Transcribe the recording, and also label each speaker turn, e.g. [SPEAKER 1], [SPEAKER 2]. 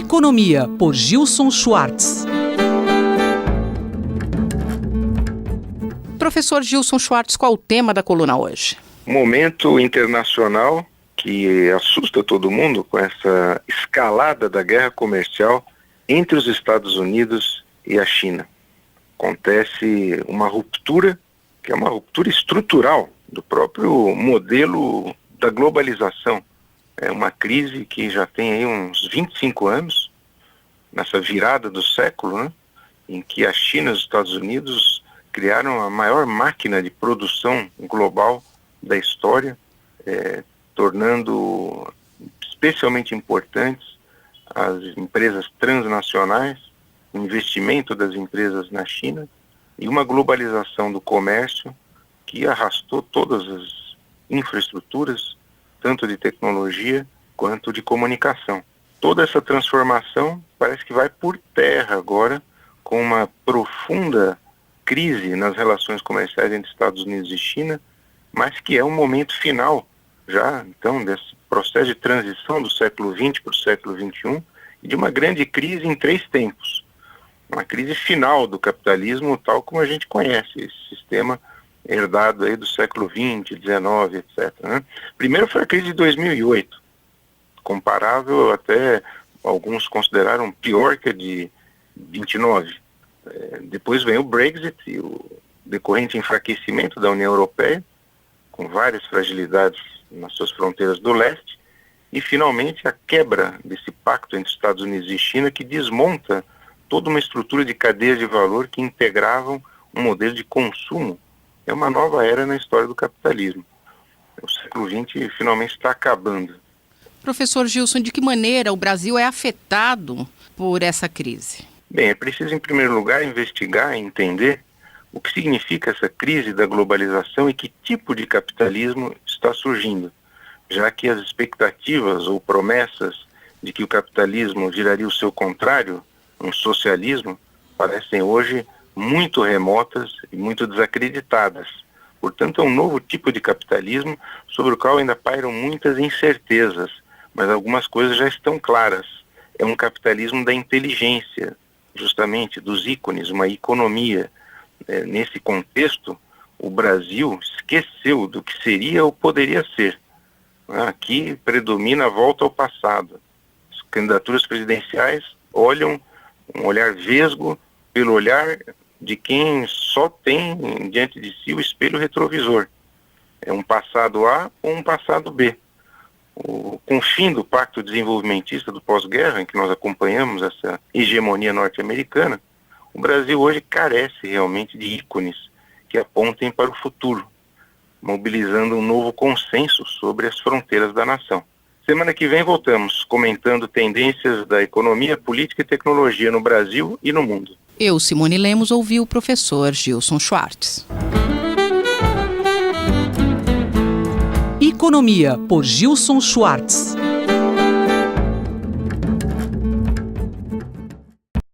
[SPEAKER 1] Economia, por Gilson Schwartz. Professor Gilson Schwartz, qual o tema da coluna hoje?
[SPEAKER 2] Momento internacional que assusta todo mundo com essa escalada da guerra comercial entre os Estados Unidos e a China. Acontece uma ruptura, que é uma ruptura estrutural do próprio modelo da globalização. É uma crise que já tem aí uns 25 anos, nessa virada do século, né, em que a China e os Estados Unidos criaram a maior máquina de produção global da história, tornando especialmente importantes as empresas transnacionais, o investimento das empresas na China e uma globalização do comércio que arrastou todas as infraestruturas, tanto de tecnologia quanto de comunicação. Toda essa transformação parece que vai por terra agora, com uma profunda crise nas relações comerciais entre Estados Unidos e China, mas que é um momento final já, então, desse processo de transição do século XX para o século XXI e de uma grande crise em 3 tempos. Uma crise final do capitalismo tal como a gente conhece, esse sistema herdado aí do século XX, XIX, etc. Né? Primeiro foi a crise de 2008, comparável até, alguns consideraram pior que a de 29. Depois vem o Brexit e o decorrente enfraquecimento da União Europeia, com várias fragilidades nas suas fronteiras do leste, e finalmente a quebra desse pacto entre Estados Unidos e China que desmonta toda uma estrutura de cadeias de valor que integravam um modelo de consumo. É uma nova era na história do capitalismo. O século XX finalmente está acabando.
[SPEAKER 1] Professor Gilson, de que maneira o Brasil é afetado por essa crise?
[SPEAKER 2] Bem, é preciso em primeiro lugar investigar e entender o que significa essa crise da globalização e que tipo de capitalismo está surgindo, já que as expectativas ou promessas de que o capitalismo viraria o seu contrário, um socialismo, parecem hoje muito remotas e muito desacreditadas. Portanto, é um novo tipo de capitalismo sobre o qual ainda pairam muitas incertezas, mas algumas coisas já estão claras. É um capitalismo da inteligência, justamente dos ícones, uma economia. Nesse contexto, o Brasil esqueceu do que seria ou poderia ser. Aqui predomina a volta ao passado. As candidaturas presidenciais olham um olhar vesgo pelo olhar de quem só tem diante de si o espelho retrovisor. É um passado A ou um passado B. Com o fim do Pacto Desenvolvimentista do pós-guerra, em que nós acompanhamos essa hegemonia norte-americana, o Brasil hoje carece realmente de ícones que apontem para o futuro, mobilizando um novo consenso sobre as fronteiras da nação. Semana que vem voltamos comentando tendências da economia, política e tecnologia no Brasil e no mundo.
[SPEAKER 1] Eu, Simone Lemos, ouvi o professor Gilson Schwartz. Economia, por Gilson Schwartz.